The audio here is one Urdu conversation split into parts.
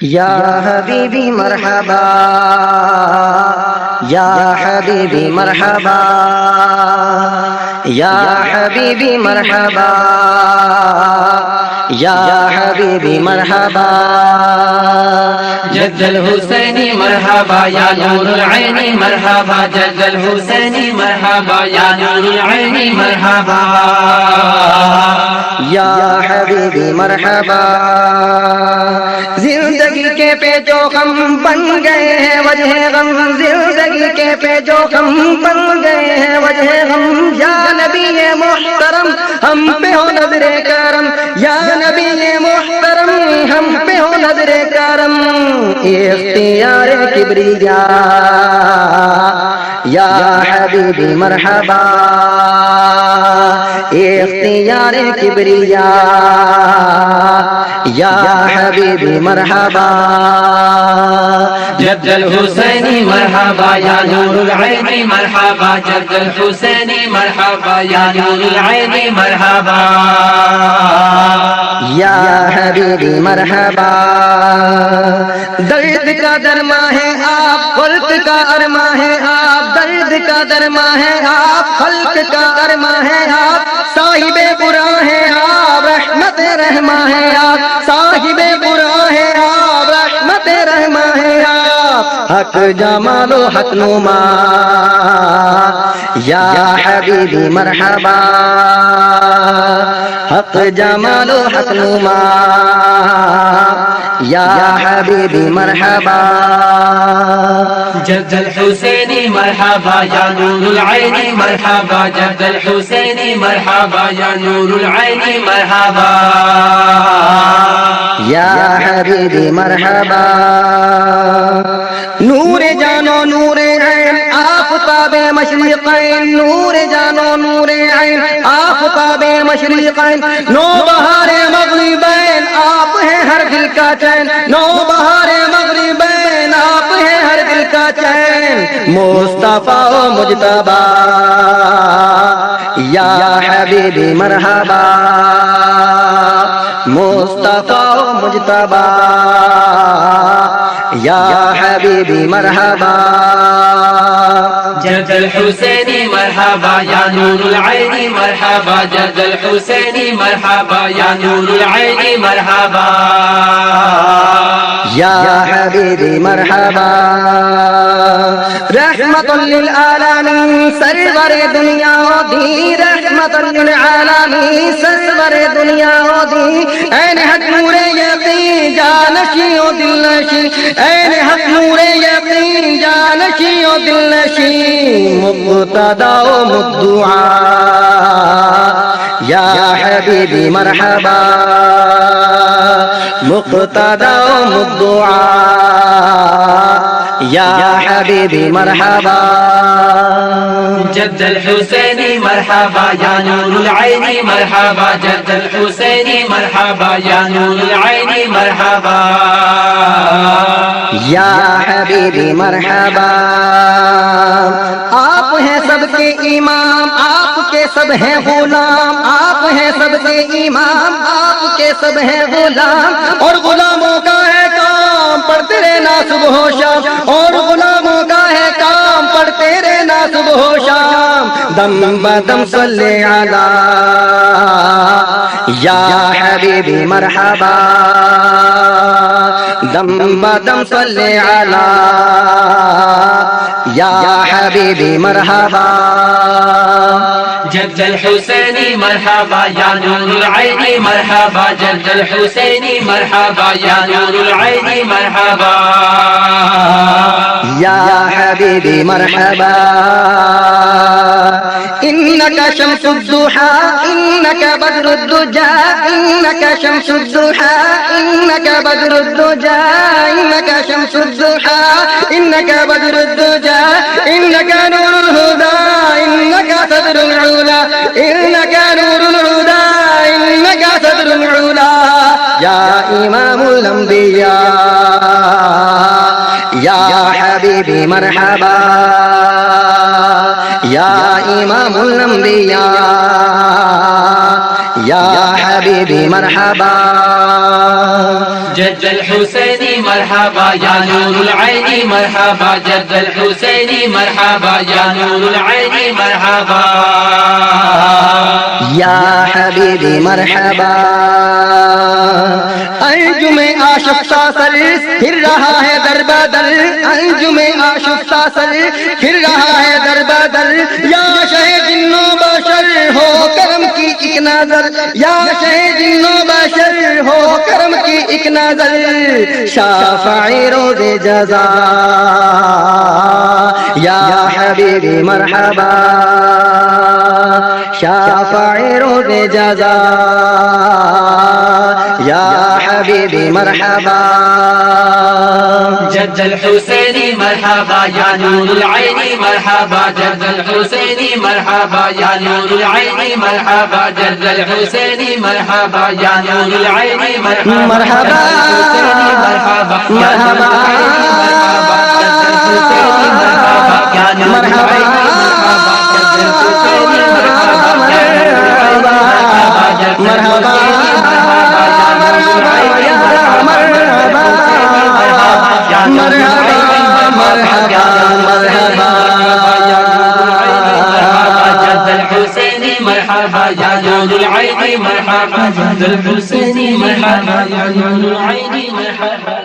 یا حبیبی مرحبا، یا حبیبی مرحبا، یا حبیبی مرحبا، یا حبیبی مرحبا، جد الحسینی مرحبا یا نور العینی مرحبا، جد الحسینی مرحبا یا نور العینی مرحبا، یا حبیبی مرحبا۔ زندگی کے پیچ و خم بن گئے ہیں وجہ غم، زندگی کے پیچ و خم بن گئے ہیں وجہ غم، یا نبی محترم ہم پہ ہو نظر کرم، یا نبی محترم ہم پہ ہو نظر کرم، اختیار کبریا یا حبیبی مرحبا، اختیار کبریا یا حبیبی مرحبا، جد الحسینی مرحبا یا نور العینی مرحبا، جد الحسینی مرحبا یا نور العینی مرحبا، یا حبیبی مرحبا۔ درد کا درما ہے آپ، خلق کا ارما ہے آپ، درد کا درما ہے آپ، خلق کا ارما ہے آپ، صاحب برا ہے آپ، رحمت رحمہ ہے آپ، صاحب برا ہے آپ، رحمت رحمہ ہے آپ، حق جمال و حق نما یا حبیبی مرحبا، حق جمال و حق نما یا حبیبی مرحبا، جد الحسینی مرحبا یا نور العینی مرحبا، جد الحسینی مرحبا یا نور العینی مرحبا، یا حبیبی مرحبا۔ نور جانو نور عین آفتاب مشرقین، نور جانو نور عین آفتاب مشرقین، نو بہار مغربین آپ ہیں ہر دل کا چین، نو بہار مغربین آپ ہیں ہر دل کا چین، مصطفیٰ و مجتبی یا حبیبی مرحبا، مصطفیٰ و مجتبی یا حبیبی مرحبا، جد الحسینی مرحبا یا نور العینی مرحبا، جد الحسینی مرحبا یا نور العینی مرحبا، یا حبیبی مرحبا۔ رحمت للعالمین سرور دنیا و دین، رحمت للعالمین سرور دنیا و دین، این حق نور یقین جانشی و دل نشی، این حق نور یقین جانشی و دل نشی، مقتدا و مدعا یا حبیبی مرحبا، مقتدا و مدعا یا حبیبی مرحبا، جد الحسینی مرحبا یا نور العینی مرحبا، جد الحسینی مرحبا یا نور العینی مرحبا، یا حبیبی مرحبا۔ آپ ہیں سب کے امام، آپ کے سب ہیں غلام، آپ ہیں سب کے امام، آپ کے سب ہیں غلام، اور غلاموں کا ہے کام پڑھتے رہنا صبح و شام، اور غلاموں کا ہے کام پڑھتے رہنا صبح و شام، دم بدم صلی علی یا حبیبی مرحبا، دم بدم صلی علی یا حبیبی مرحبا، جد الحسینی مرحبا یا نور العینی مرحبا، جد الحسینی مرحبا یا نور العینی مرحبا، یا حبیبی مرحبا، انکا شمس الضحا، انکا بدر الدجا، انکا شمس الضحا، انکا بدر الدجا، انکا شمس الضحا، انکا بدر الدجا، انکا نور الہدى، انکا صدر العلا، انکا نور الہدى، انکا صدر العلا، یا امام الانبیاء یا حبیبی مرحبا، یا امام الانبیاء یا حبیبی مرحبا، جد الحسینی مرحبا یا نور العینی مرحبا جد الحسینی مرحبا یا نور العینی مرحبا یا حبیبی مرحبا انجم آشفتہ سر پھر رہا ہے در بدر انجم آشفتہ سر پھر رہا ہے در بدر یا شہ جن و بشر ہو کرم کی ایک نظر یا شہ جن و بشر ہو کرم کی ایک نظر شافع روز جزا یا حبیبی مرحبا شافع روز جزا یا حبیبی مرحبا جد الحسینی مرحبا یا نور العینی مرحبا جد الحسینی مرحبا یا نور العینی مرحبا جد الحسینی مرحبا یا نور العینی مرحبا مرحبا مرحبا مرحبا مرحبا یا نور العینی مرحبا جد الحسینی مرحبا یا نور العینی مرحبا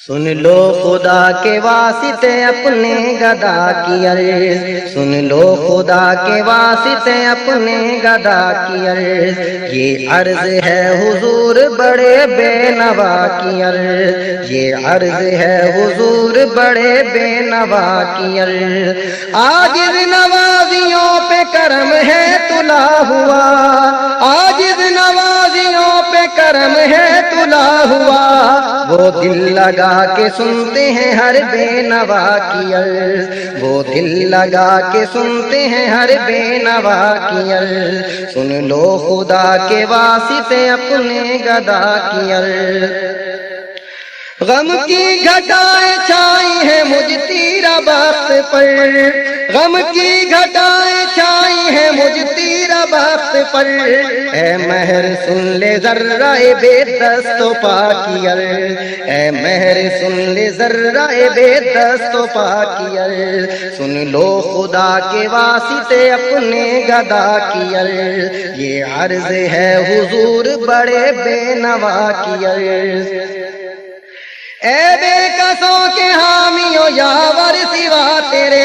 سن لو خدا کے واسطے اپنے گدا کی عرض سن لو خدا کے واسطے اپنے گدا کی عرض یہ عرض ہے حضور بڑے بے نوا کی عرض یہ عرض ہے حضور بڑے بے نوا کی عرض عاجز نوازیوں پہ کرم ہے تلا ہوا عاجز نوازیوں پہ کرم ہے تلا ہوا وہ دل لگا کے سنتے ہیں ہر بے نوا کی عرض وہ دل لگا کے سنتے ہیں ہر بے نوا کی عرض سن لو خدا کے واسطے اپنے گدا کی عرض غم کی گھٹائیں چھائی ہیں مجھ تیرا بخت پر غم کی گھٹائیں چھائی ہیں مجھ تیرا بخت پر اے مہر سن لے ذرہ بے دست و پا کی عرض اے مہر سن لے ذرہ بے دست و پا کی عرض سن لو خدا کے واسطے اپنے گدا کی عرض یہ عرض ہے حضور بڑے بے نوا کی عرض اے بے کسوں کے حامیو یاور سوا تیرے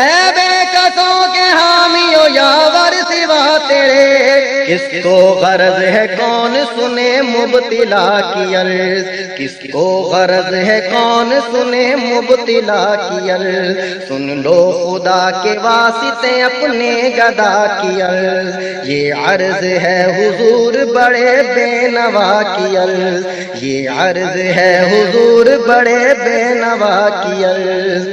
اے بے کسوں کے حامیو یاور سوا تیرے کس کو غرض ہے کون سنے مبتلا کی عرض کس کو غرض ہے کون سنے مبتلا کی عرض سن لو خدا کے واسطے اپنے گدا کی عرض یہ عرض ہے حضور بڑے بے نوا کی عرض یہ عرض ہے حضور بڑے بے نوا کی عرض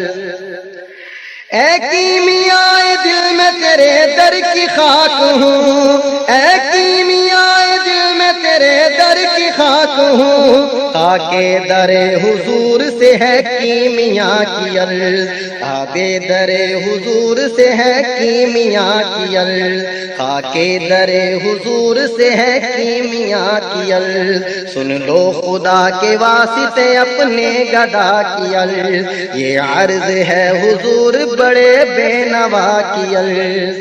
اے کیمیائے دل میں تیرے در کی خاک ہوں اے کیمیائے دل میں تیرے در کی خاک ہوں خاک در حضور سے ہے کیمیا کی عرض خاک در حضور سے ہے کیمیا کی عرض خاک در حضور سے ہے کیمیا کی عرض سن لو خدا کے واسطے اپنے گدا کی عرض یہ عرض ہے حضور بڑے بے نوا کی عرض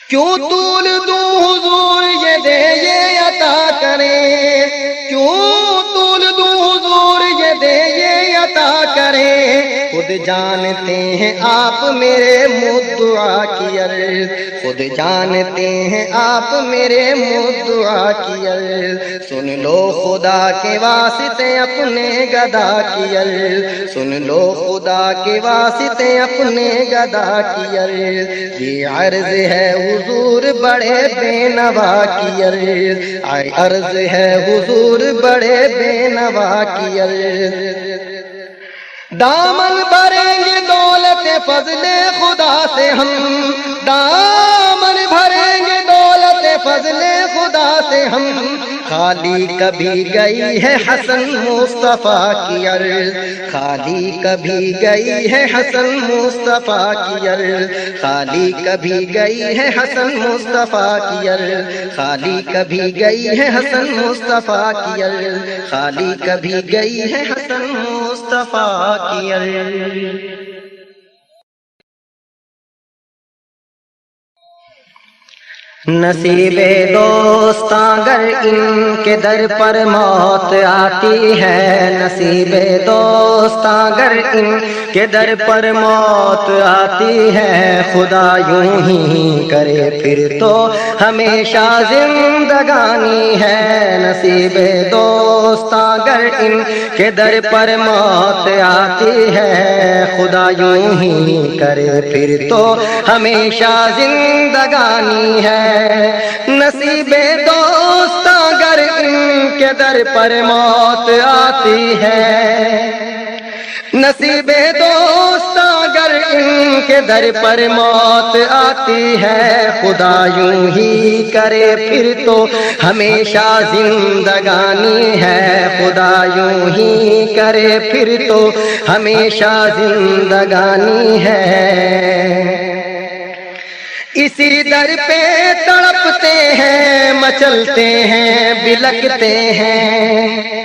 کیوں طول دوں حضور یہ دے یہ عطا کریں کیوں طول دوں حضور یہ دے یہ عطا کریں خود جانتے ہیں آپ میرے مدعا کی عرض خود جانتے ہیں آپ میرے مدعا کی عرض سن لو خدا کے واسطے اپنے گدا کی عرض سن لو خدا کے واسطے اپنے گدا کی عرض یہ عرض ہے حضور بڑے بے نوا کی عرض عرض ہے حضور بڑے بے نوا کی عرض دامن بھریں گے دولت فضل خدا سے ہم دامن بھریں گے دولت فضل خدا سے ہم خالی کبھی گئی ہے حسن مصطفیٰ کی عرض، خالی کبھی گئی ہے حسن مصطفیٰ کی عرض، خالی کبھی گئی ہے حسن مصطفیٰ کی عرض، خالی کبھی گئی ہے حسن مصطفیٰ کی عرض، خالی کبھی گئی ہے حسن مصطفیٰ کی عرض۔ نصیب دوستاں گر ان کے در پر موت آتی ہے، نصیب دوستاں گر ان کے در پر موت آتی ہے، خدا یوں ہی کرے پھر تو ہمیشہ زندگانی ہے، نصیب دوستاں گر ان کے در پر موت آتی ہے، خدا یوں ہی کرے پھر تو ہمیشہ زندگانی ہے، نصیب دوست اگر ان کے در پر موت آتی ہے، نصیب دوست اگر ان کے در پر موت آتی ہے، خدا یوں ہی کرے پھر تو ہمیشہ زندگانی ہے، خدا یوں ہی کرے پھر تو ہمیشہ زندگانی ہے، اسی در پہ تڑپتے ہیں مچلتے ہیں بلکتے ہیں،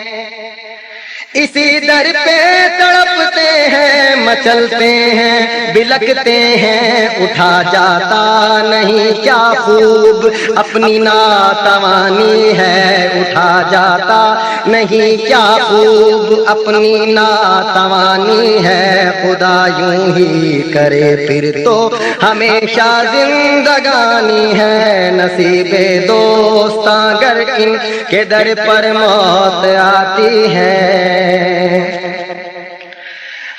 اسی در پہ تڑپتے ہیں مچلتے ہیں بلکتے ہیں، اٹھا جاتا نہیں کیا خوب اپنی ناتوانی ہے، اٹھا جاتا نہیں کیا خوب اپنی ناتوانی ہے، خدا یوں ہی کرے پھر تو ہمیشہ زندگانی ہے، نصیب دوستاں گر ان کے در پر موت آتی ہے،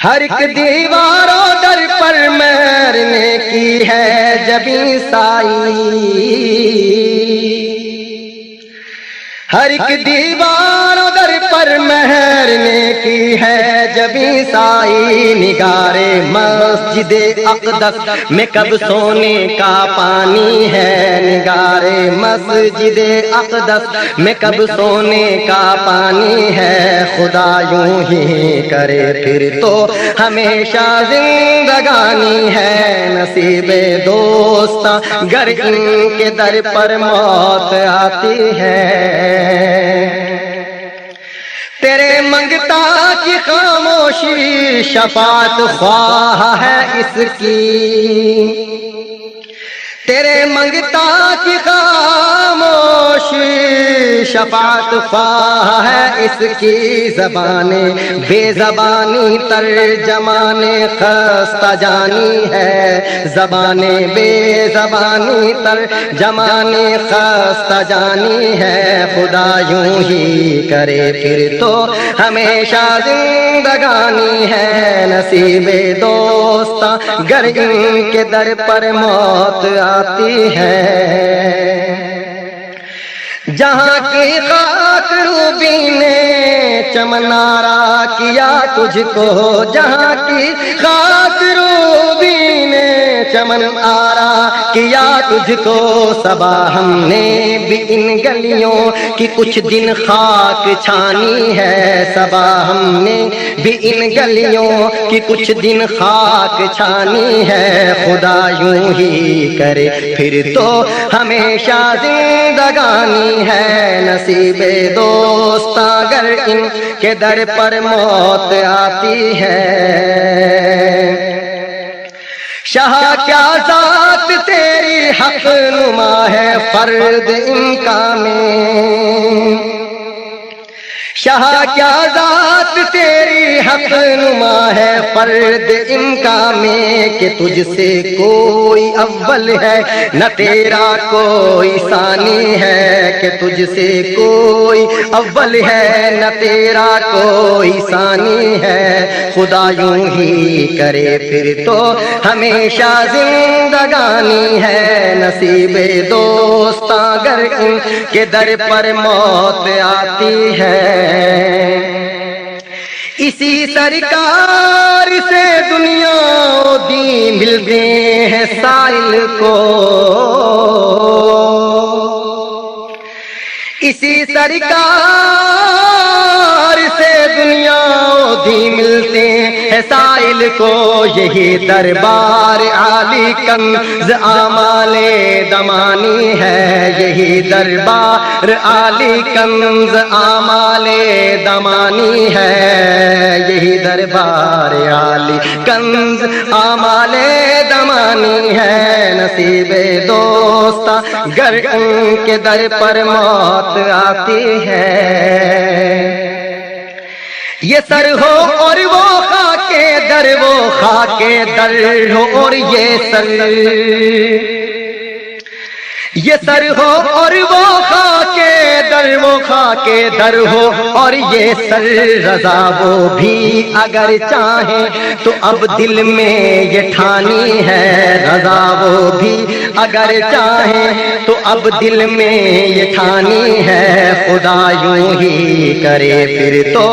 ہر ایک دیواروں در پر مرنے کی ہے جبیں سائی، ہر ایک دیواروں در پر مرنے کی ہے جبیں سائی، نگار مسجد اقدس میں کب سونے کا پانی ہے، نگار مسجد اقدس میں کب سونے کا پانی ہے، خدا یوں ہی کرے پھر تو ہمیشہ زندگانی ہے، نصیب دوستاں گر ان کے در پر موت آتی ہے، تیرے منگتا کی خاموشی شفاعت خواہ ہے اس کی، تیرے منگتا کی خاموشی شفاعت خواہ ہے اس کی، زبان بے زبانی ترجمان خستہ جانی ہے، زبان بے زبانی ترجمان خستہ جانی ہے، خدا یوں ہی کرے پھر تو ہمیشہ زندگانی ہے، نصیب دوستاں گر ان کے در پر موت آتی ہے، جہاں کی خاک روبی نے چمن آرا کیا تجھ کو، جہاں کی خاک روبی نے چمن آرا کیا تجھ کو، صبا ہم نے بھی ان گلیوں کی کچھ دن خاک چھانی ہے، صبا ہم نے بھی ان گلیوں کی کچھ دن خاک چھانی ہے، خدا یوں ہی کرے پھر تو ہمیشہ زندگانی ہے، نصیب دوستاں گر ان کے در پر موت آتی ہے، شاہ کیا ذات تیری حق نما ہے فرد ان کا میں، شاہ کیا ذات تیری حق نما ہے فرد ان کا میں، کہ تجھ سے کوئی اول ہے نہ تیرا کوئی ثانی ہے، کہ تجھ سے کوئی اول ہے نہ تیرا کوئی ثانی ہے، خدا یوں ہی کرے پھر تو ہمیشہ زندگانی ہے، نصیب دوستاں گر ان کے در پر موت آتی ہے، اسی سرکار سے دنیا دی ملتے ہیں سائل کو، اسی سرکار سے دنیا بھی ملتے ہیں سائل کو، یہی دربار عالی کنز اعمال دمانی ہے، یہی دربار عالی کنز اعمال دمانی ہے، یہی دربار عالی کنز اعمال دمانی ہے۔ نصیب دوستا گر ان کے در پر موت آتی ہے، یہ سر ہو اور وہ خاکے در، وہ خاکے در ہو اور یہ سر، یہ سر ہو اور وہ خاکے در، وہ خاکے در ہو اور یہ سر، رضا وہ بھی اگر چاہیں تو اب دل میں یہ ٹھانی ہے، رضا وہ بھی اگر چاہیں تو اب دل میں یہ ٹھانی ہے، خدا یوں ہی کرے پھر تو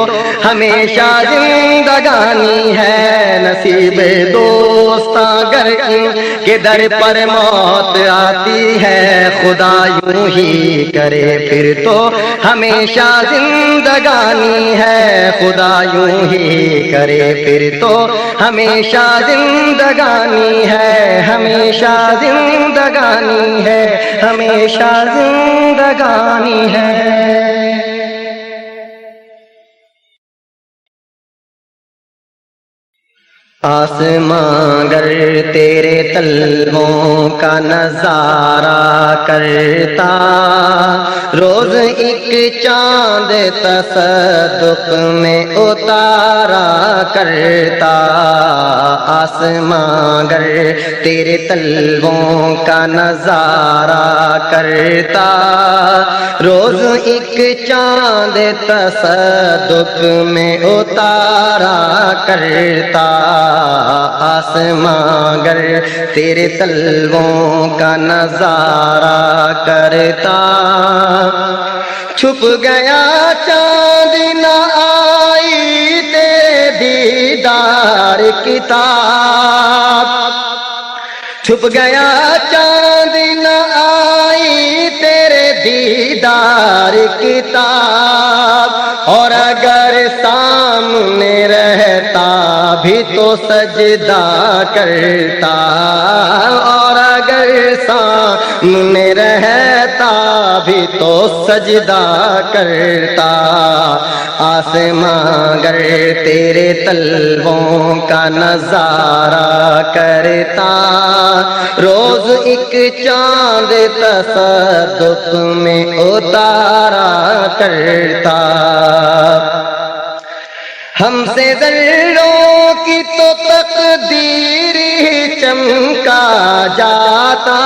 ہمیشہ زندگانی ہے۔ نصیب دوستا گر ان کے در پر موت آتی ہے، خدا یوں ہی کرے پھر تو ہمیشہ زندگانی ہے، خدا یوں ہی کرے پھر تو ہمیشہ زندگانی ہے، ہمیشہ زندگانی ہے، ہمیشہ زندگانی ہے۔ آسماں گر تیرے طلبوں کا نظارہ کرتا، روز ایک چاند تصدق میں اتارا کرتا، آسماں گر تیرے طلبوں کا نظارہ کرتا، روز ایک چاند تصدق میں اتارا کرتا، آسماں گر تیرے طلبوں کا نظارہ کرتا، چھپ گیا چاند نہ آئی تیرے دیدار کتاب، چھپ گیا چاند نہ آئی تیرے دیدار کتاب، اور اگر سامنے رہتا بھی تو سجدہ کرتا، اور اگر سامنے رہتا بھی تو سجدہ کرتا، آسماں گر تیرے طلبوں کا نظارہ کرتا، روز ایک چاند تصدق میں اتارا کرتا، ہم سے ذروں کی تو تقدیر ہی چمکا جاتا،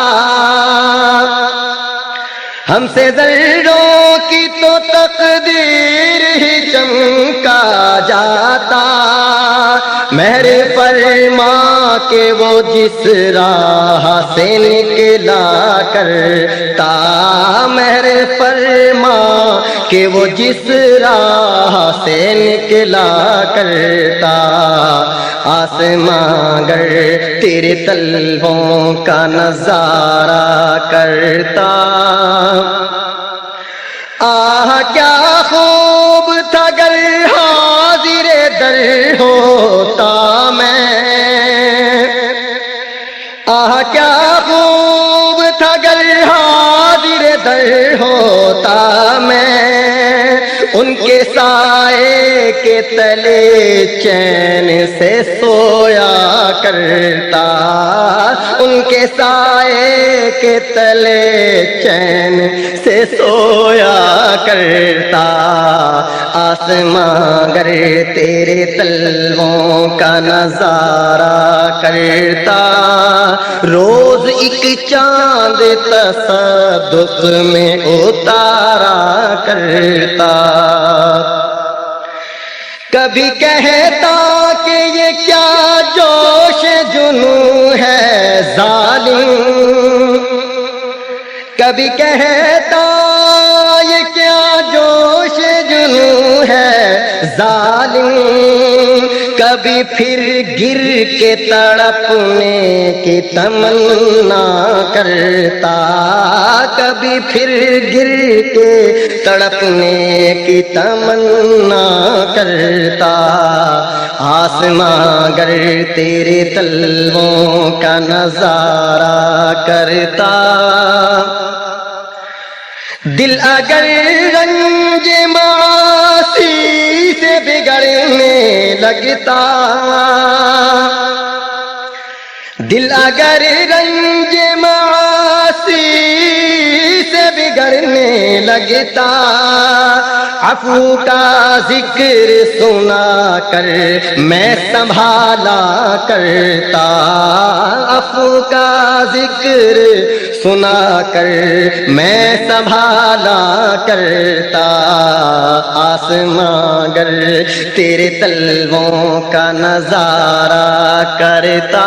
ہم سے ذروں کی تو تقدیر ہی چمکا جاتا، مہر فرما کہ وہ جس راہ سے نکلا کرتا، مہر فرما کہ وہ جس راہ سے نکلا کرتا، آسماں گر تیرے طلبوں کا نظارہ کرتا، آہ کیا خوب تھا گر حاضر در ہوتا میں، آہ کیا خوب تھا گر حاضر در ہوتا میں، ان کے سائے کے تلے چین سے سویا کرتا، ان کے سائے کے تلے چین سے سویا کرتا، آسماں گر تیرے طلبوں کا نظارہ کرتا، روز ایک چاند تصدق میں اتارا کرتا، کبھی کہتا کہ یہ کیا جوش جنوں ہے ظالم، کبھی کہتا یہ کیا جوش جنوں ہے ظالم، کبھی پھر گر کے تڑپنے کی تمنا کرتا، کبھی پھر گر کے تڑپنے کی تمنا کرتا، آسماں گر تیرے تلووں کا نظارہ کرتا، دل اگر رنج معاصی سے بگڑنے لگتا، دل اگر رنج معاصی سے بگڑنے لگتا، عفو کا ذکر سنا کر میں سنبھالا کرتا، عفو کا ذکر سنا کر میں سنبھالا کرتا، آسماں گر تیرے تلووں کا نظارہ کرتا،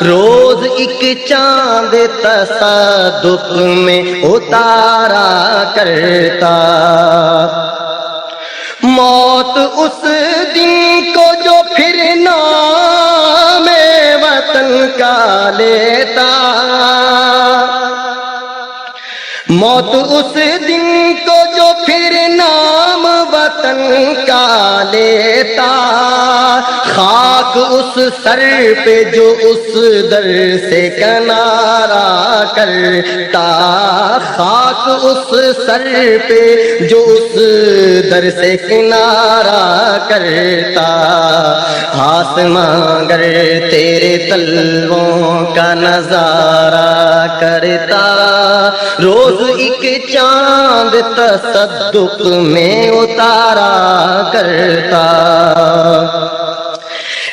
روز ایک چاند تصدق میں اتارا کرتا، موت اس دن کو جو پھر نام وطن کا لیتا، موت اس دن کو جو پھر نام وطن کا لیتا، خاک اس سر پہ جو اس در سے کنارہ کرتا، خاک اس سر پہ جو اس در سے کنارہ کرتا، آسماں گر تیرے تلووں کا نظارہ کرتا، روز ایک چاند تصدق میں اتارا کرتا،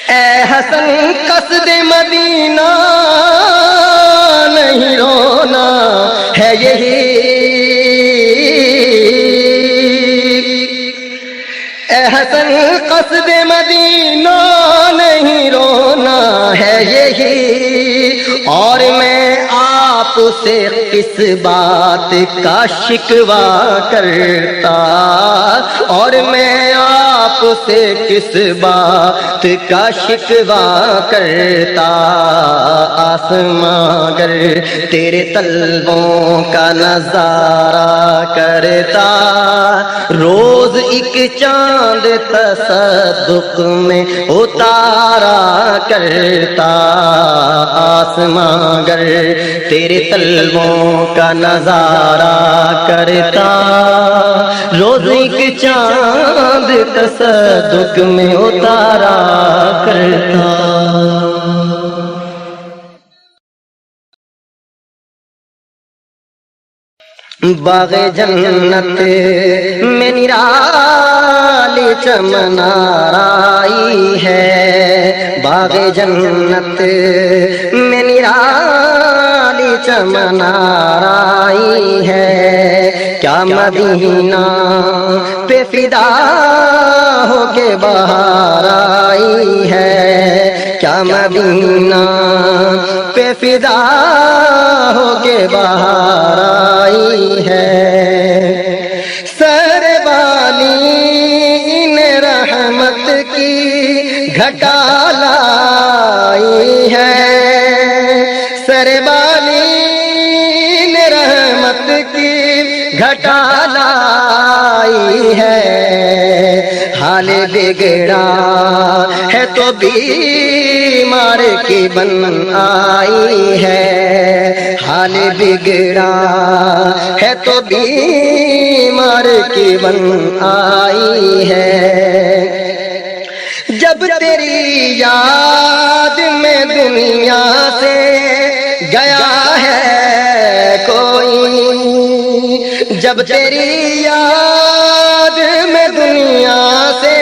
اے حسن قصد مدینہ نہیں رونا ہے یہی، اے حسن قصد مدینہ نہیں رونا ہے یہی، اور میں آپ سے کس بات کا شکوہ کرتا، اور میں آپ سے کس بات کا شکوہ کرتا، آسماں گر تیرے تلووں کا نظارہ کرتا، روز ایک چاند تصدق میں اتارا کرتا، آسماں گر تیرے تلووں کا نظارہ کرتا، روز ایک چاند تصدق میں اتارا کرتا۔ باغ جنت میں نرالی چمن آرائی ہے، باغ جنت میں نرالی چمن آرائی ہے، کیا مدینہ پہ فدا ہو کے بہار آئی ہے، کیا مدینہ پہ فدا ہو کے بہار آئی ہے، سربانی ان رحمت کی گھٹا لائی ہے، سربانی ان رحمت کی گھٹا لائی ہے، حال بگڑا ہے تو بیمار کی بن آئی ہے، حال بگڑا ہے تو بیمار کی بن آئی ہے، جب تیری یاد میں دنیا سے گیا ہے کوئی، جب تیری یاد میں دنیا سے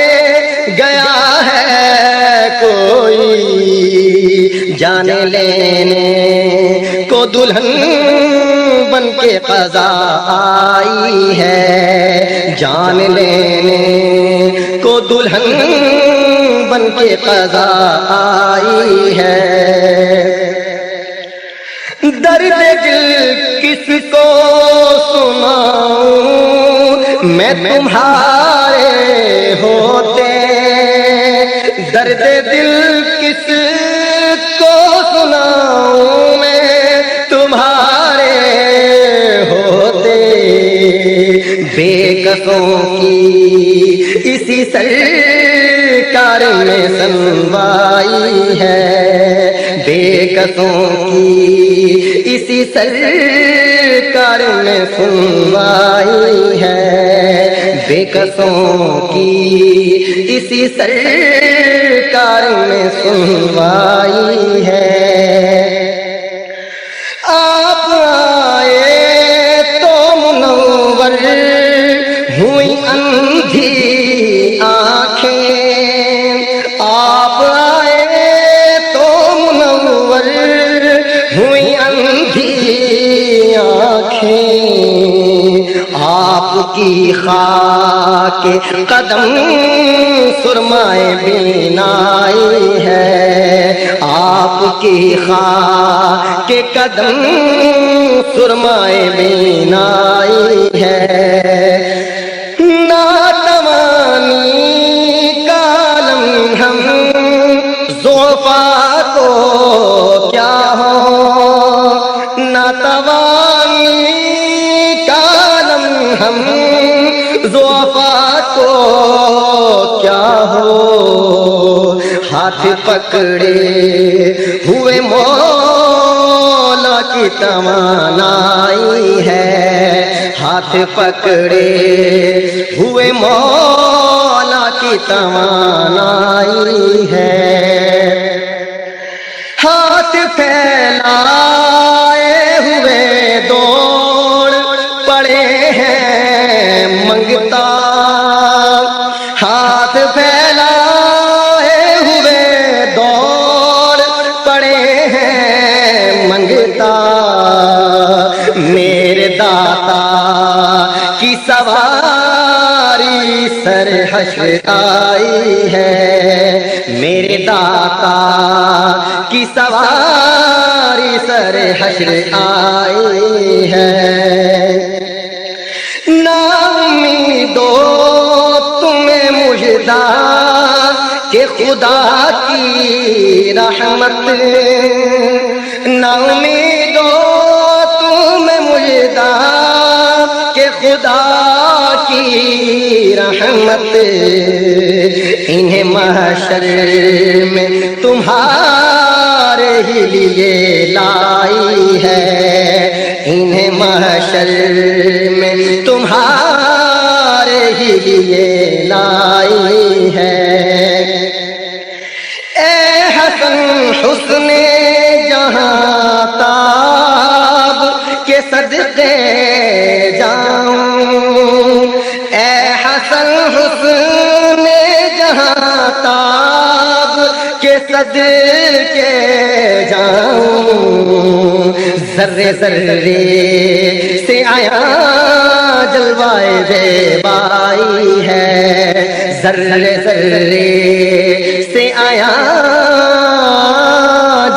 گیا ہے کوئی، جان لینے کو دلہن بن کے قضا آئی ہے، جان لینے کو دلہن بن کے قضا آئی ہے، درد دل کس کو سناؤں میں تمہارے ہوتے، درد دل کس کو سناؤں میں تمہارے ہوتے، بے کسوں کی اسی سرکار میں سنوائی ہے، بے کسوں کی اسی سرکار میں سنوائی ہے، بے کسوں کی اسی سرکار میں سنوائی ہے۔ آپ آئے تو منور ہوئی اندھی آنکھیں، آپ آئے تو منور ہوئی اندھی آنکھیں، آپ کی خاک قدم سرمائے بینائی ہے، آپ کی خاک قدم سرمائے بینائی ہے، ناتوانی کا لمحم ضعفاء کو کیا ہو، ناتوانی کا لمحم ضعفاء کو کیا ہو، ہاتھ پکڑے ہوئے مولا کی توانائی ہے، ہاتھ پکڑے ہوئے مولا کی توانائی ہے، ہاتھ پھیلائے ہوئے دوڑ پڑے ہیں منگتا، ہاتھ پھیلائے ہوئے دوڑ پڑے ہیں منگتا، میرے داتا کی سواری سر حشر آئی ہے، میرے داتا کی سواری سر حشر آئی ہے، نا امیدو تمہیں مژدہ کہ خدا کی رحمت، نا امیدو تمہیں مژدہ کہ خدا کی رحمت، انہیں محشر میں تمہارے ہی لیے لائی ہے، انہیں محشر میں تمہارے ہی لیے لائی ہے، اے حسن حسن جہاں تاب کے صدقے جاؤں، اے حسن حسن جہاں تاب کے صدقے جاؤں، ذرے ذرے سے آیا جلوائے زیبائی ہے، ذرے ذرے سے آیا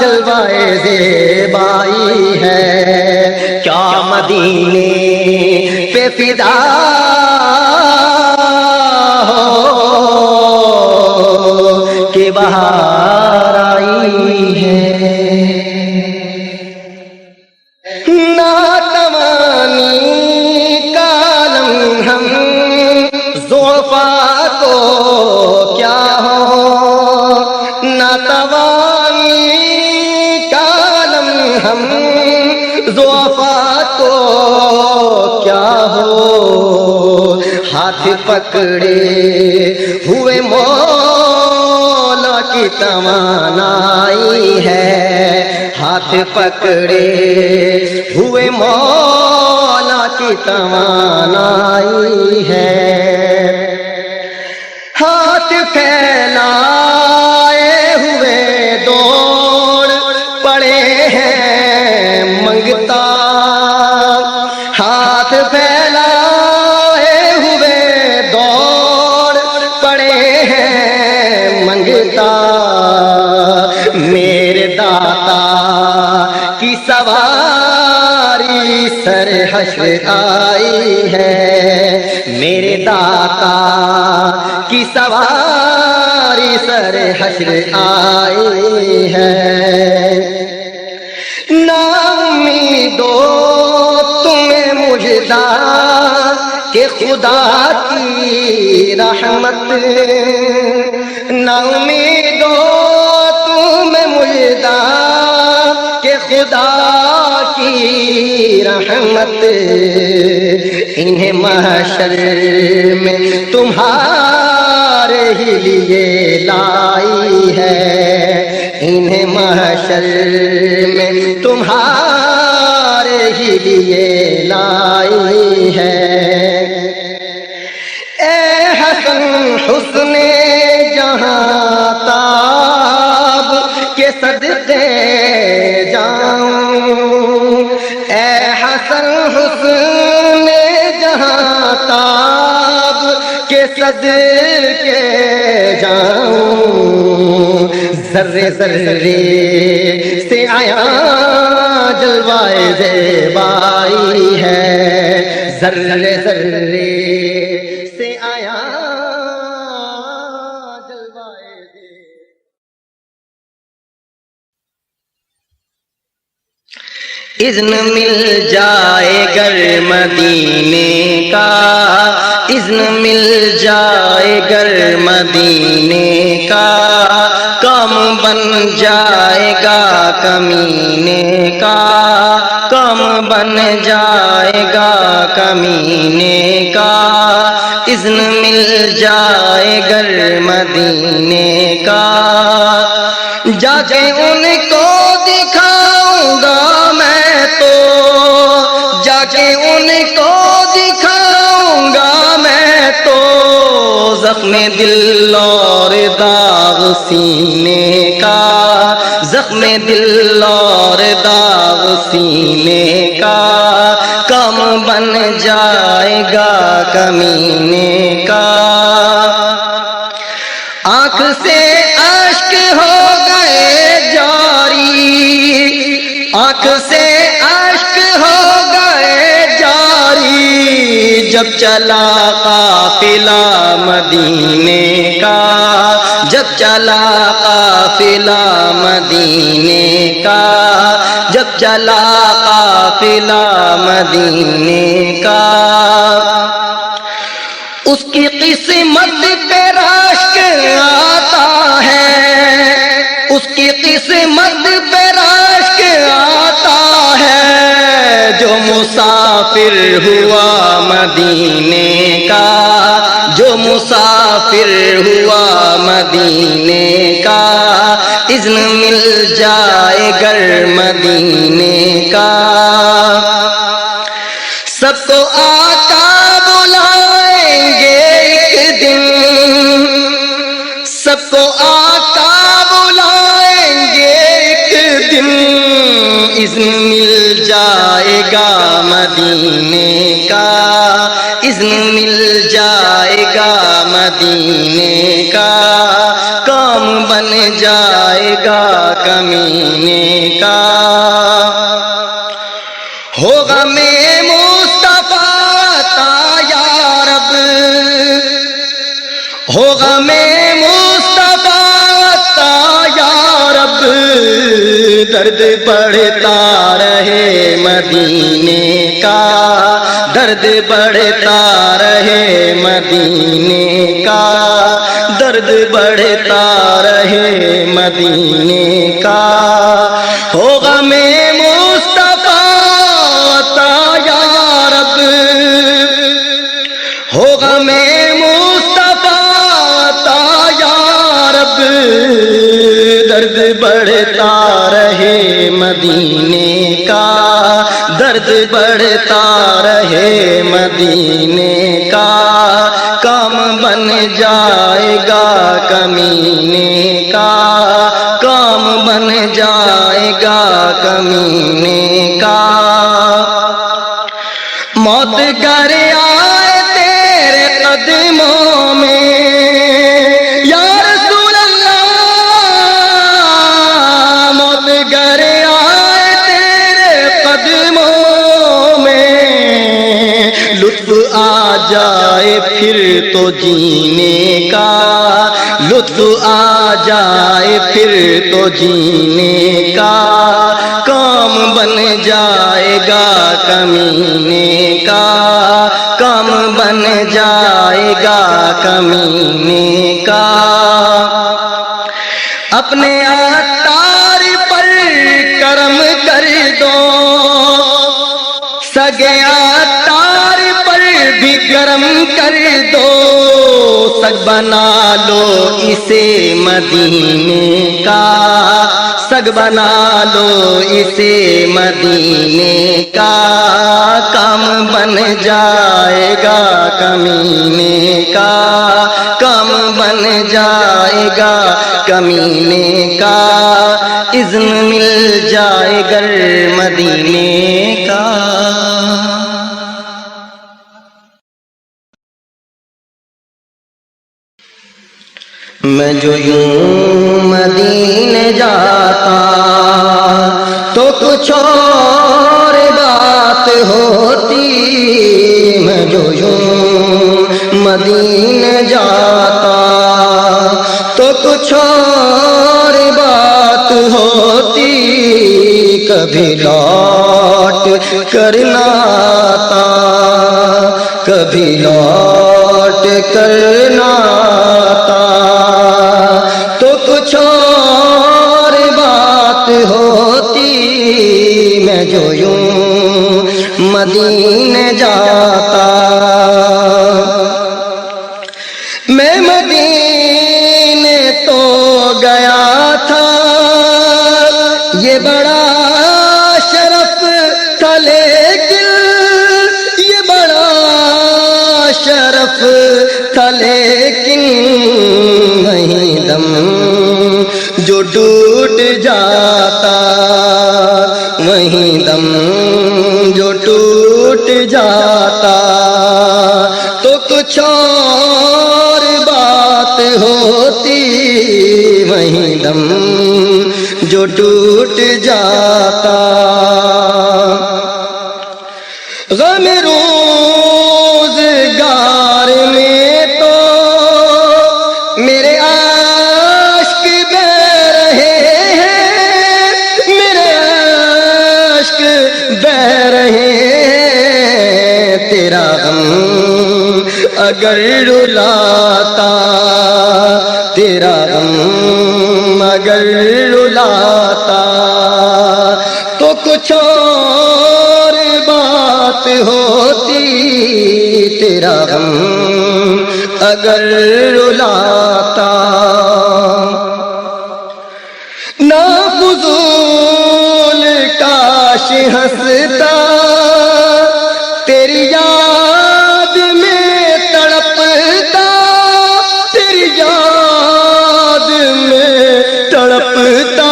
جلوائے زیبائی ہے، کیا مدینے پہ فدا ہو کہ بہار آئی ہے، ناتوانی کا لمحم ضعفاء کو کیا ہو، ناتوانی کا لمحم ضعفاء کو کیا ہو، ہاتھ پکڑے ہوئے مولا کی توانائی ہے، ہاتھ پکڑے ہوئے مولا کی توانائی ہے، ہاتھ پھیلائے ہوئے دوڑ پڑے ہیں منگتا، ہاتھ پھیلائے ہوئے دوڑ پڑے ہیں منگتا، میرے داتا کی سواری سر حشر آئی ہے، میرے داتا کی سواری تمہاری سر حشر آئی ہے، نا امیدو تمہیں مجدہ کہ خدا کی رحمت، نا امیدو تمہیں مجدہ کہ خدا کی رحمت، انہیں محشر میں تمہارے ہی لیے لائی ہے، انہیں محشر میں تمہارے ہی لیے لائی ہے۔ اے حسن حسن جہاں تاب کے صدقے جاؤں، اے حسن حسن جہاں تاب کے صدقے جاؤں، ذرے ذرے سے آیا جلوائے زیبائی ہے، ذرے ذرے سے آیا جلوائے زیبائی۔ اذن مل جائے گر مدینے کا، اذن مل جائے گر مدینے کا، کم بن جائے گا کمینے کا، کم بن جائے گا کمینے کا، اذن مل جائے گر مدینے کا، جا کے ان کو دکھاؤں گا میں تو، جا کے ان کو دکھاؤں گا میں تو، زخم دل اور داغ سینے کا، زخم دل اور داغ سینے کا، کم بن جائے گا کمینے کا، آنکھ سے اشک ہو گئے جاری، آنکھ سے اشک ہو گئے جاری، جب چلا قافلہ مدینے کا، جب چلا قافلہ مدینے کا، جب چلا قافلہ مدینے کا، اس کی قسمت پہ رشک آتا ہے، اس کی قسمت پہ رشک آتا ہے، جو مسافر ہوا مدینے کا، جو مسافر ہوا مدینے کا، اذن مل جائے گر مدینے کا، سب کو آقا بلائیں گے ایک دن، سب کو آقا بلائیں گے ایک دن، اذن مل جائے گا مدینے کا، اذن مل جائے گا مدینے کا، کام بن جائے گا کمینے کا، ہوگا میں مصطفیٰ عطا یا رب، ہوگا میں مصطفیٰ عطا یا رب، درد بڑھتا رہے مدینے کا، درد بڑھتا رہے مدینے کا، درد بڑھتا رہے مدینے کا، ہوگا میں مصطفیٰ عطا یا رب، ہوگا میں مصطفیٰ عطا یا رب، درد بڑھتا رہے مدینے کا، درد بڑھتا رہے مدینے کا، کام بن جائے گا کمینے کا، کام بن جائے گا کمینے کا، موت گر آئے تیرے قدموں میں یا رسول اللہ، موت گر آئے تیرے قدموں میں، لطف آ جائے پھر تو جینے کا، لطف آ جائے پھر تو جینے کا کام بن جائے گا کمینے کا کام بن جائے گا کمینے کا اپنے عطار پر کرم کر دو سگے عطار پر بھی کرم کر دو سگ بنا لو اسے مدینے کا سگ بنا لو اسے مدینے کا کام بن جائے گا کمینے کا کام بن جائے گا کمینے کا اذن مل جائے گر مدینے کا میں جو یوں مدینے جاتا تو کچھ اور بات ہوتی میں جو یوں مدینے جاتا تو کچھ اور بات ہوتی کبھی لوٹ کر نہ آتا کبھی لوٹ کر نہ آتا تو کچھ اور بات ہوتی میں جو یوں مدینے جاتا میں مدینے تو گیا تھا یہ بڑا شرف تھا لیکن یہ بڑا شرف تھا لیکن وہیں دم جو ٹوٹ جاتا وہیں دم جو ٹوٹ جاتا تو کچھ اور بات ہوتی وہیں دم جو ٹوٹ جاتا غم روزگار میں تو میرے عاشق بہ رہے ہیں میرے عاشق بہ رہے ہیں تیرا غم اگر رلاتا تیرا غم اگر رلاتا تو کچھ اور بات ہوتی تیرا غم اگر رلاتا نہ فضول کاش ہنستا تیری یاد میں تڑپتا تیری یاد میں تڑپتا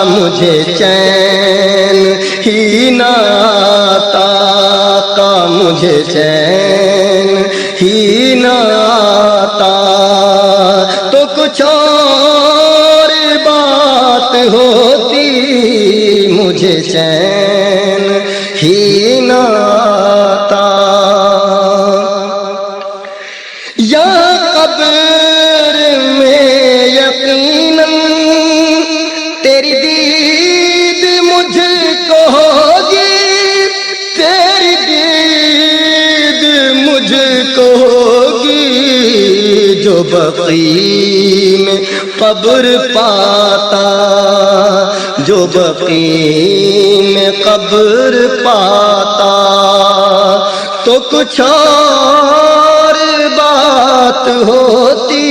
مجھے چین ہی نہ آتا کا مجھے چین ہی نہ آتا تو کچھ اور بات ہوتی مجھے چین ہی نہ آتا یا قبر میں یقیناً تیری دید مجھ کو ہوگی تیری دید مجھ کو ہوگی جو بقیع میں قبر پاتا جو بقیع میں قبر پاتا تو کچھ اور بات ہوتی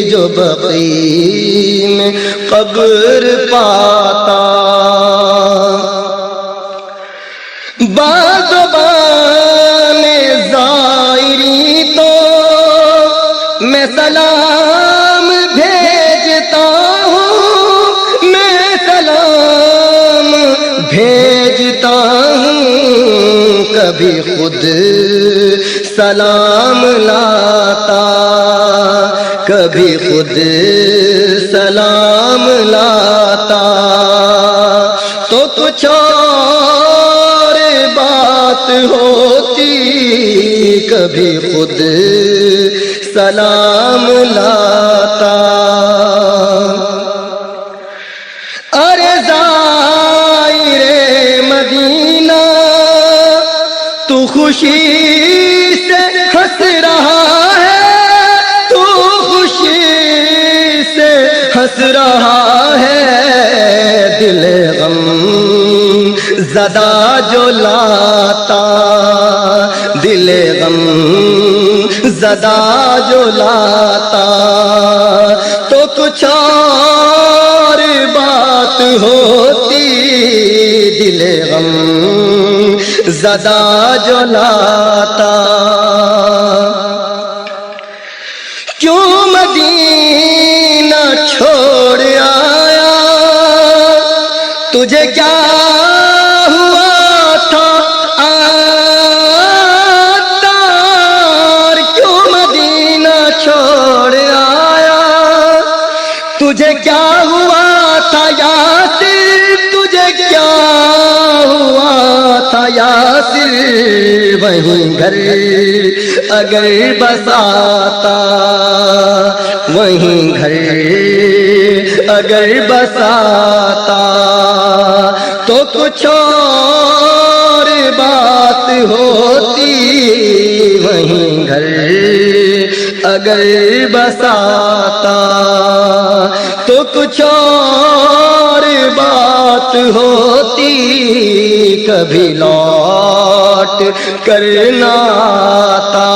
جو بقیع میں قبر پاتا بازبان زائری تو میں سلام بھیجتا ہوں میں سلام بھیجتا ہوں کبھی خود سلام لاتا کبھی خود سلام لاتا تو کچھ اور بات ہوتی کبھی خود سلام لاتا خوشی سے ہنس رہا ہے، تو خوشی سے ہنس رہا ہے، دل غم زدہ جو لاتا، دل غم زدہ جو لاتا، تو کچھ اور بات ہوتی، دل غم زدہ جو لاتا۔ کیوں مدینہ چھوڑ آیا، تجھے کیا ہوا تھا عطار، کیوں مدینہ چھوڑ آیا، تجھے کیا ہوا تھا یاسر، تجھے کیا ہوا تھا یاسر، وہیں گھر اگر بساتا، وہیں گھر اگر بساتا، تو کچھ اور بات ہوتی، وہیں گھر اگر بساتا، تو کچھ اور بات ہوتی، کبھی لوٹ کر نہ آتا،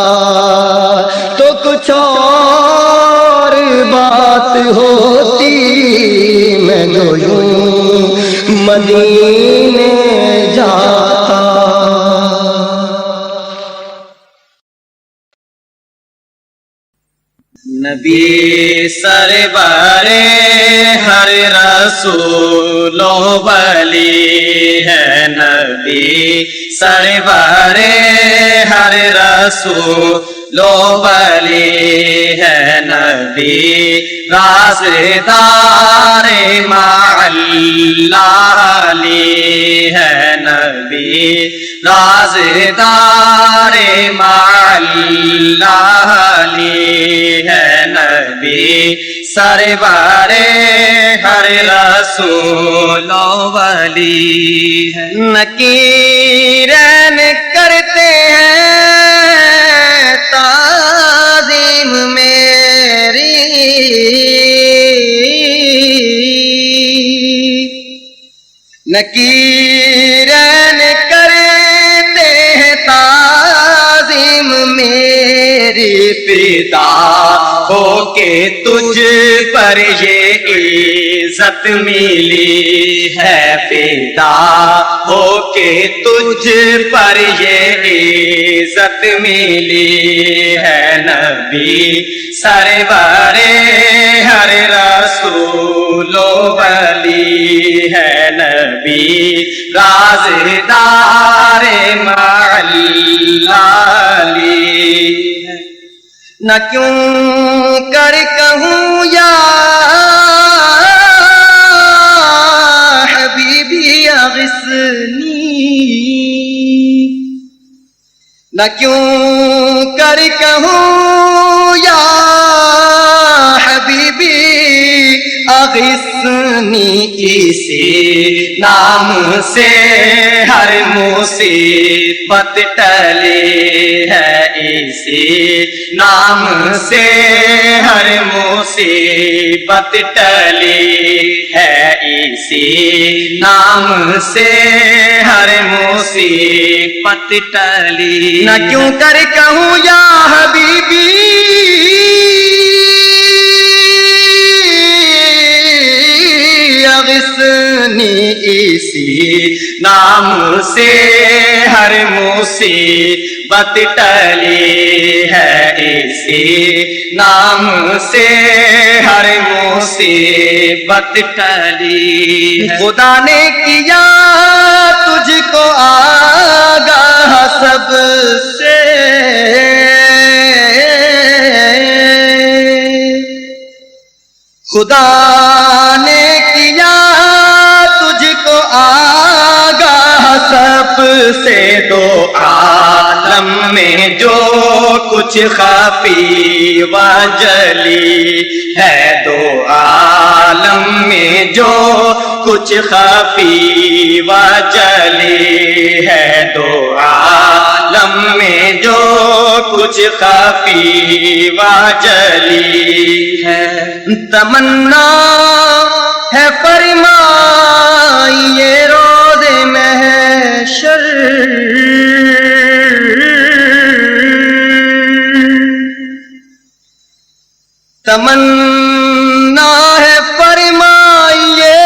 تو کچھ اور بات ہوتی، میں جو یوں مدینے جاتا۔ نبی سرور ہر رسول و ولی ہے، نبی سرور ہر رسول و ولی ہے، نبی رازدار مع اللہ علی ہے، نبی رازدار مع اللہ علی ہے، نبی سرور ہر رسول و ولی ہے۔ نکیرین کرتے ہیں تعظیم میری، نکیرین کرتے ہیں تعظیم میری، فدا ہو کے تجھ پر یہ عزت ملی ہے، فدا ہو کے تجھ پر یہ عزت ملی ہے، نبی سرور ہر رسول و ولی ہے، نبی رازدار مع اللہ علی ہے۔ نہ کیوں کر کہوں یا حبیبی اغثنی، نہ کیوں کر کہوں یا حبیبی اغثنی، اسی نام سے ہر مصیبت ٹلی ہے، اسی نام سے ہر مصیبت ٹلی ہے، اسی نام سے ہر مصیبت ٹلی۔ نہ کیوں کر کہوں یا حبیبی اغثنی، اسی نام سے ہر مصیبت ٹلی ہے، اسی نام سے ہر مصیبت ٹلی ہے۔ خدا نے کیا تجھ کو آگاہ سب سے، خدا نے کیا تجھ کو آگاہ سب سے، دو عالم میں جو کچھ خفی و جلی ہے، دو عالم میں جو کچھ خفی و جلی ہے، دو عالم کچھ خفی و جلی ہے، تمنا ہے فرمائیے روز محشر، تمنا ہے فرمائیے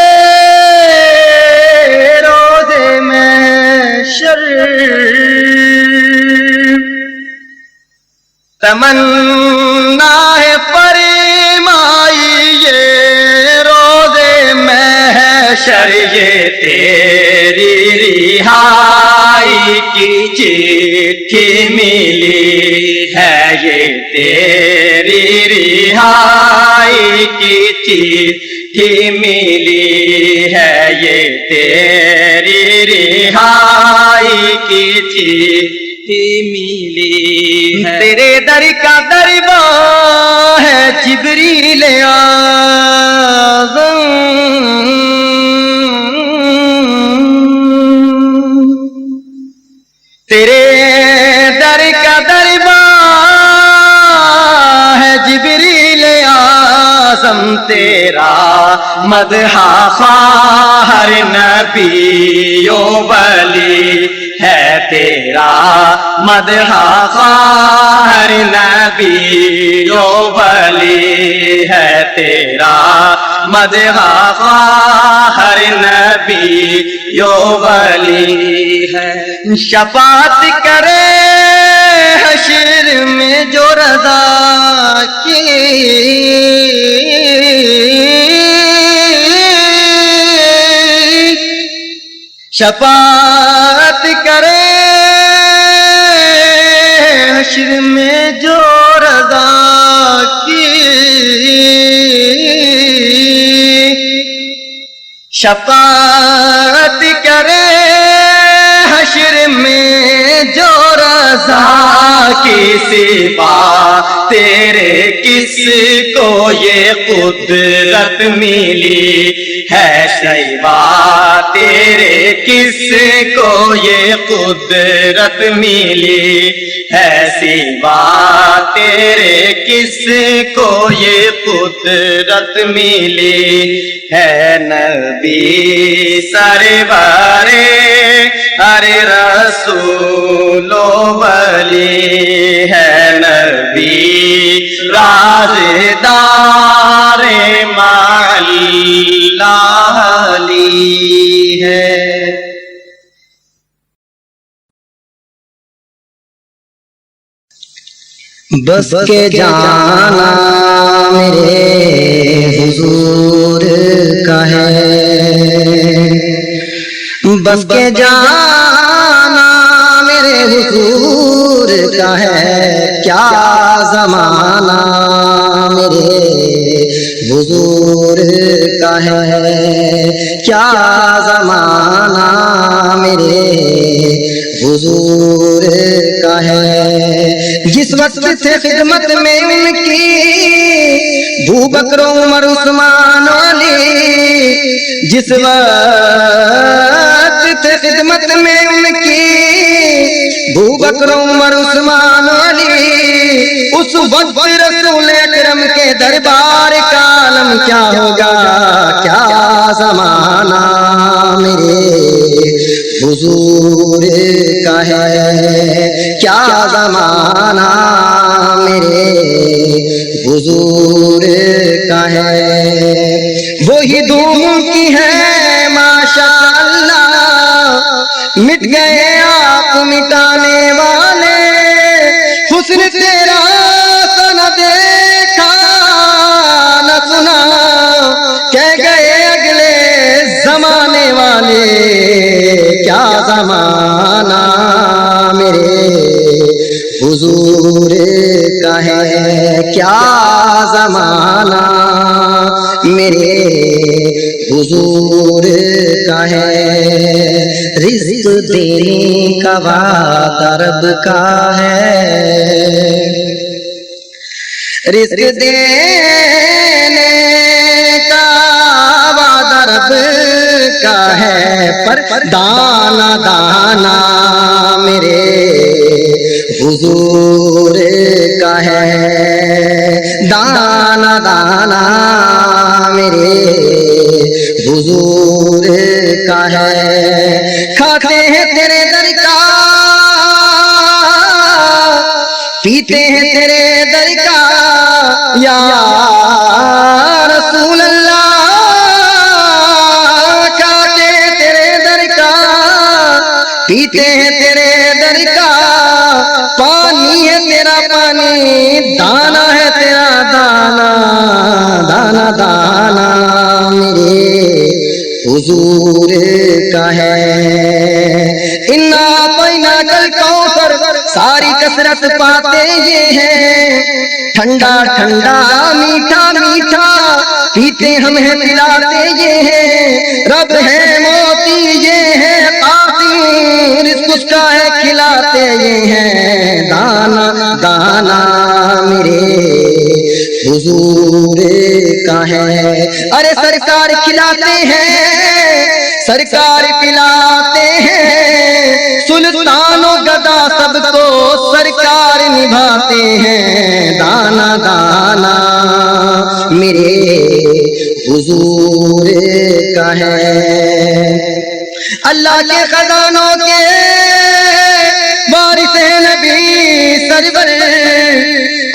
روز محشر، تمنا ہے فرمائیے روز محشر، یہ تیری رہائی کی چٹھی ملی ہے، یہ تیری رہائی کی چٹھی ملی ہے، یہ تیری رہائی کی چٹھی ملی ہے، تیرے در کا دربار ہے جبریل اعظم، تیرے در کا دربار ہے جبریل اعظم، تیرا مدح ہر نبی و ولی ہے، تیرا مدح ہر نبی و ولی ہے، تیرا مدح ہر نبی و ولی ہے، شفاعت کرے حشر میں جو رضا کی، شفاعت کرے حشر میں جو رضا کی، شفاعت کرے حشر میں جو رضا کی، سوا تیرے کس کو یہ قدرت ملی ہے، سوا تیرے کس کو یہ قدرت ملی ہے، سوا تیرے کس کو یہ قدرت ملی ہے، نبی سرورے ہر رسول و ولی ہے، نبی رازدار اللہ علی ہے۔ بس کے جانا میرے حضور کا ہے، بس کے جانا میرے حضور کا ہے، کیا زمانہ میرے حضور کا ہے، کیا زمانہ میرے حضور کا ہے، جس وقت سے خدمت میں ان کی ابو بکر عمر عثمان علی، جس وقت سے خدمت میں ان کی ابو بکر عمر عثمان علی، اس وقت رسول اکرم کے دربار کا عالم کیا ہوگا، کیا زمانہ میرے حضور کا ہے، کیا زمانہ میرے حضور کا ہے، وہی دھوم کی ہے ماشاءاللہ، مٹ گئے آپ مٹانے والے، حسن تیرا تو نہ دیکھا نہ سنا، کہہ گئے اگلے زمانے والے، کیا زمانہ میرے حضور کا ہے، کیا زمانہ میرے حضور کا ہے، رزق دینے کا وعدہ رب کا ہے، رزق دینے کا وعدہ رب کا ہے، پر دانا دانا میرے حضور پیتے ہیں تیرے در کا یا رسول اللہ، کھاتے ہیں تیرے در کا، پیتے ہیں تیرے در کا، پانی ہے تیرا پانی، دانا ہے تیرا دانا، دانا دانا میرے حضور کا ہے۔ انا اعطیناک الکوثر، ساری کثرت پاتے یہ ہیں، ٹھنڈا ٹھنڈا میٹھا میٹھا پیتے ہم ہیں پلاتے یہ ہیں، رب ہے موتی یہ ہے قاضی، رزق اس کا ہے کھلاتے یہ ہیں، دانا دانا میرے حضور کا ہے۔ ارے سرکار کھلاتے ہیں، سرکار پلاتے ہیں، سلطان و گدا سب کو سرکار نبھاتے ہیں، دانا دانا میرے حضور کا ہے۔ اللہ کے خزانوں کے وارث ہیں نبی سرور،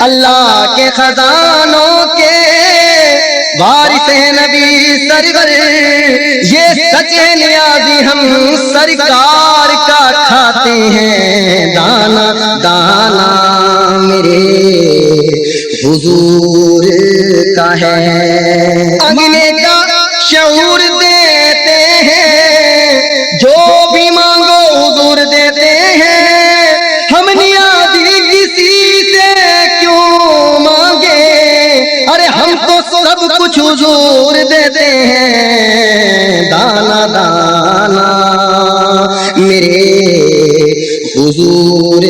اللہ کے خزانوں کے وارث ہیں نبی سرور، یہ سچ ہے نیازی ہم سرکار کا کھاتے ہیں، دانا دانا میرے حضور کا ہے۔ اگلے کا شعور دیتے ہیں، جو بھی مانگو حضور دیتے ہیں، ہم نیازی کسی سے کیوں مانگے، ارے ہم تو سب کچھ حضور دیتے ہیں، دانا دانا میرے حضور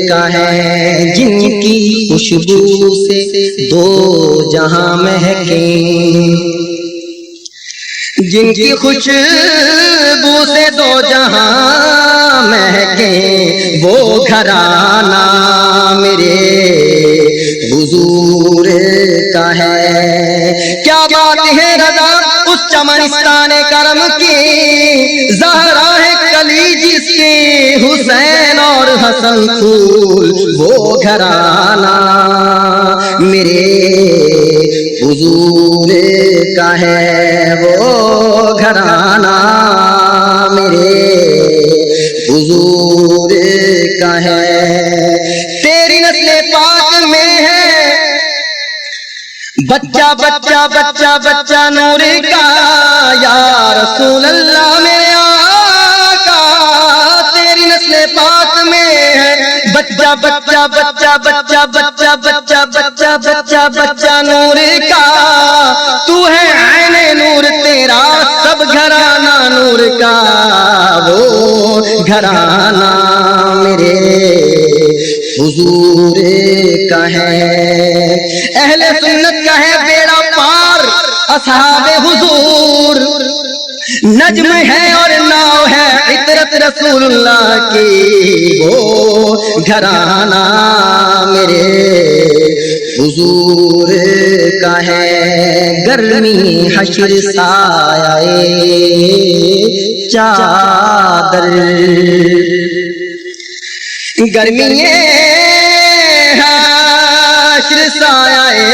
کا ہے۔ جن کی خوشبو سے دو جہاں مہکیں، جن کی خوشبو سے دو جہاں مہکیں، وہ گھرانہ میرے حضور کا ہے۔ کیا بات ہے رضا اس چمنستان کرم کی، زہرا ہے کلی جس کی، حسین اور حسن پھول، وہ گھرانہ میرے حضور کا ہے، وہ گھرانہ میرے حضور کا ہے۔ تیری نسل پاک میں ہے بچہ بچہ بچہ بچہ نور کا، یا رسول اللہ میرے آقا، تیری نسل پاک میں ہے بچہ بچہ بچہ بچہ بچہ بچہ بچہ بچہ بچہ نور کا، تو ہے عین نور، تیرا سب گھرانہ نور کا، وہ گھرانہ میرے حضور کا ہے۔ اہل سنت کا ہے بیڑا پار، اصحاب حضور نجم ہے اور ناؤ ہے عطرت رسول اللہ کی، وہ گھرانہ میرے حضور کا ہے۔ گرمی حشر سایہ چادر، گرمی حشر سایہ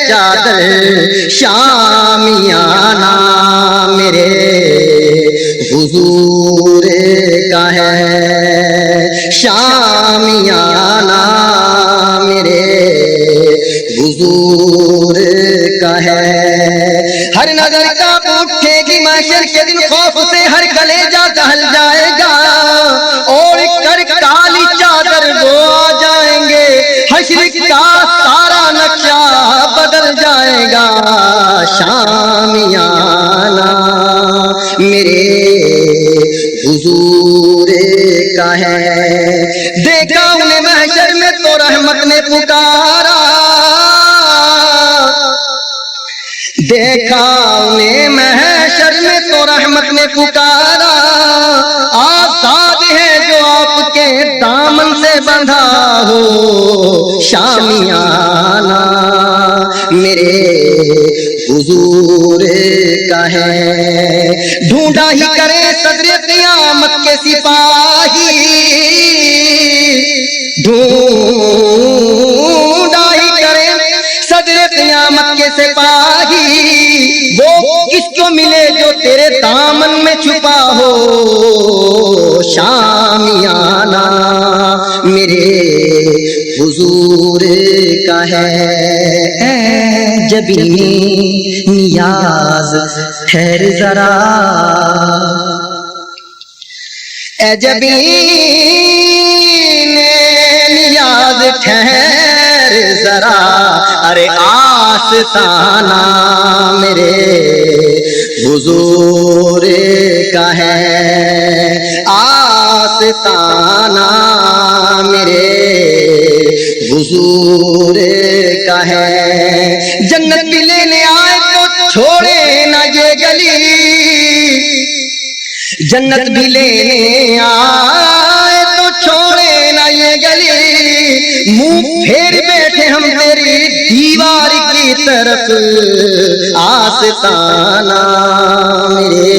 چادر، شامیانہ میرے حضور کا ہے، شامیانہ میرے حضور کا ہے۔ ہر نظر کا اٹھے گی محشر کے دن، خوف سے ہر کلیجہ دہل جائے گا، اور کر کالی چادر وہ آ جائیں گے، حشر کا سارا نقشہ بدل جائے گا، شامیانہ میرے حضور کا ہے۔ دیکھا انہیں محشر میں تو رحمت نے پکارا، دیکھا انہیں محشر میں تو رحمت نے پکارا، آزاد ہے جو آپ کے دامن سے بندھا ہو، شامیانہ میرے حضور کا ہے۔ ڈھونڈا ہی کرے صدر قیامت کے سپاہی، ڈھونڈ شامیانہ میرے حضور کا ہے، جبیں نیاز ٹھہر ذرا، اے جبیں نیاز ٹھہر ذرا، ارے آستانہ میرے حضور کا ہے، آستانہ میرے حضور کا ہے۔ جنت بھی لینے آئے تو چھوڑے نہ یہ گلی، جنت بھی لینے آئے تو چھوڑے نہ یہ گلی، منہ پھیر بیٹھے ہم تیری دیوار کی طرف، آستانہ میرے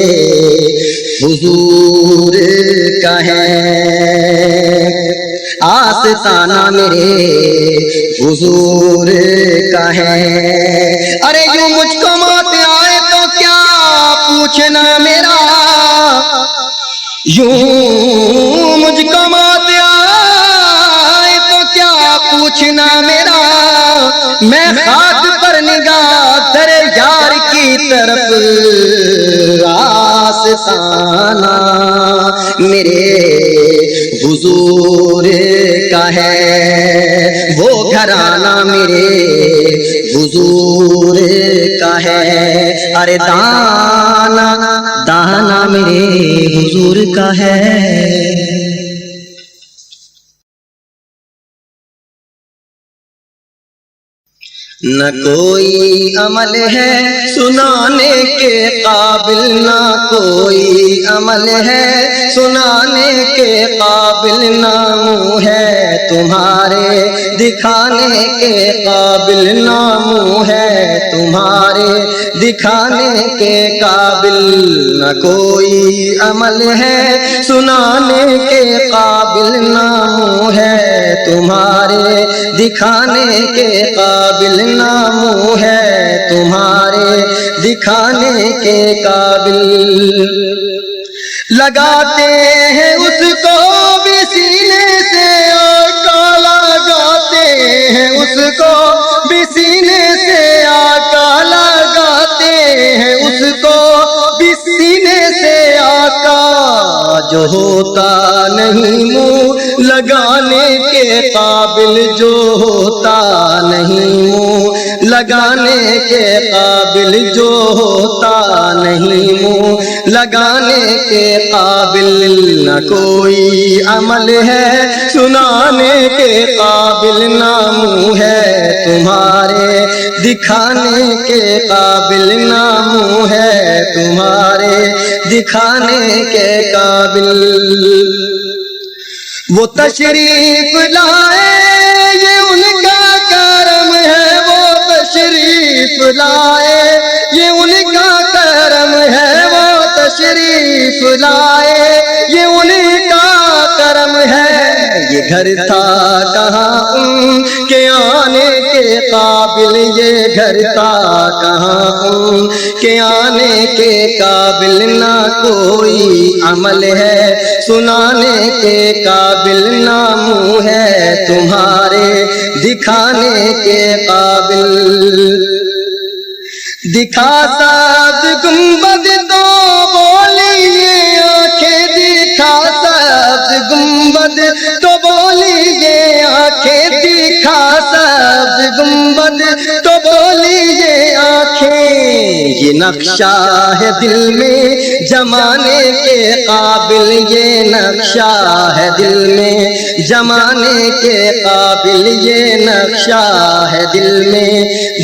حضور کا ہے، آستانہ میرے حضور کا ہے۔ ارے یوں مجھ کو موت آئے تو کیا پوچھنا میرا، یوں مجھ کو موت آئے تو کیا پوچھنا میرا، میں خاک پر نگاہ تیرے یار کی طرف، آستانہ میرے حضور کا ہے، وہ گھرانہ میرے حضور کا ہے، ارے دانا دانا میرے حضور کا ہے۔ نہ کوئی عمل ہے سنانے کے قابل، نہ کوئی عمل ہے سنانے کے قابل، نہ منہ ہے تمہارے دکھانے کے قابل، نہ منہ ہے تمہارے دکھانے کے قابل، نہ کوئی عمل ہے سنانے کے قابل، نہ منہ ہے تمہارے دکھانے کے قابل، نہ منہ ہے تمہارے دکھانے کے قابل، لگاتے ہیں اس کو بھی سینے سے آقا، لگاتے ہیں اس کو بھی سینے سے آقا، لگاتے ہیں اس کو بھی سینے سے آقا، جو ہوتا نہیں منہ لگانے کے قابل، جو ہوتا نہیں منہ لگانے کے قابل، جو ہوتا نہیں منہ لگانے کے قابل، نہ کوئی عمل ہے سنانے کے قابل، نہ منہ ہے تمہارے دکھانے کے قابل، نہ منہ ہے تمہارے دکھانے کے قابل، وہ تشریف لائے یہ ان کا کرم ہے، وہ تشریف لائے یہ ان کا کرم ہے، وہ تشریف لائے یہ ان کا کرم ہے، یہ گھر تھا کہاں ان کے آنے کے قابل، یہ گھر تھا کہاں ان کے آنے کے قابل، نہ کوئی عمل ہے سنانے کے قابل، نہ منہ ہے تمہارے دکھانے کے قابل، دکھا سات گنبد تو بولی یہ آنکھیں، دکھا سات گنبد تو بولی یہ آنکھیں، دکھا سات گنبد تو بولی یہ آنکھیں، یہ نقشہ ہے دل میں جمانے کے قابل، یہ نقشہ ہے دل میں جمانے کے قابل، یہ نقشہ ہے دل میں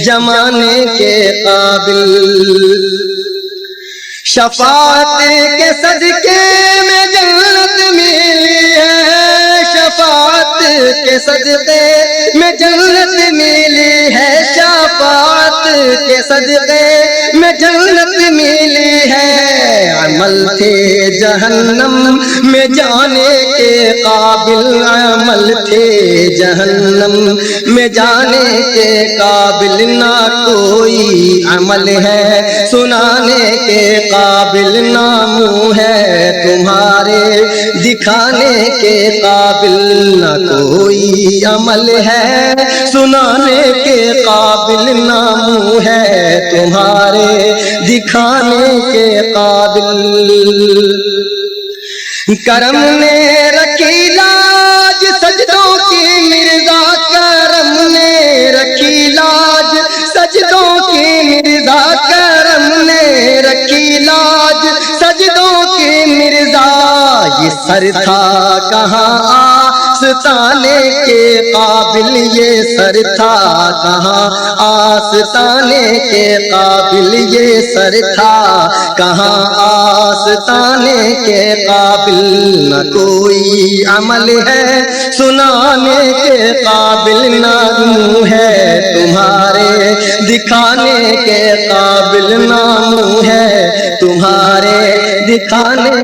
جمانے کے قابل، شفاعت کے صدقے میں جنت ملی ہے، شفاعت کے صدقے میں جنت ملی ہے، شفاعت کے صدقے میں جنت ملی ہے، عمل تھے جہنم میں جانے کے قابل، عمل تھے جہنم میں جانے کے قابل، نہ کوئی عمل ہے سنانے کے قابل، نہ منہ ہے تمہارے دکھانے کے قابل، نہ کوئی عمل ہے سنانے کے قابل، نہ منہ ہے تمہارے دکھانے کے قابل۔ کرم نے رکھی لاج سجدوں کی مرزا، کرم نے رکھی لاج سجدوں کی مرزا، کرم نے رکھی لاج سجدوں کی مرزا، یہ سر تھا کہاں آستانے کے قابل، یہ سر تھا کہاں آستانے کے قابل، یہ سر تھا کہاں آستانے کے قابل، نہ کوئی عمل ہے سنانے کے قابل، نہ منہ ہے تمہارے دکھانے کے قابل، نہ منہ ہے تمہارے دکھانے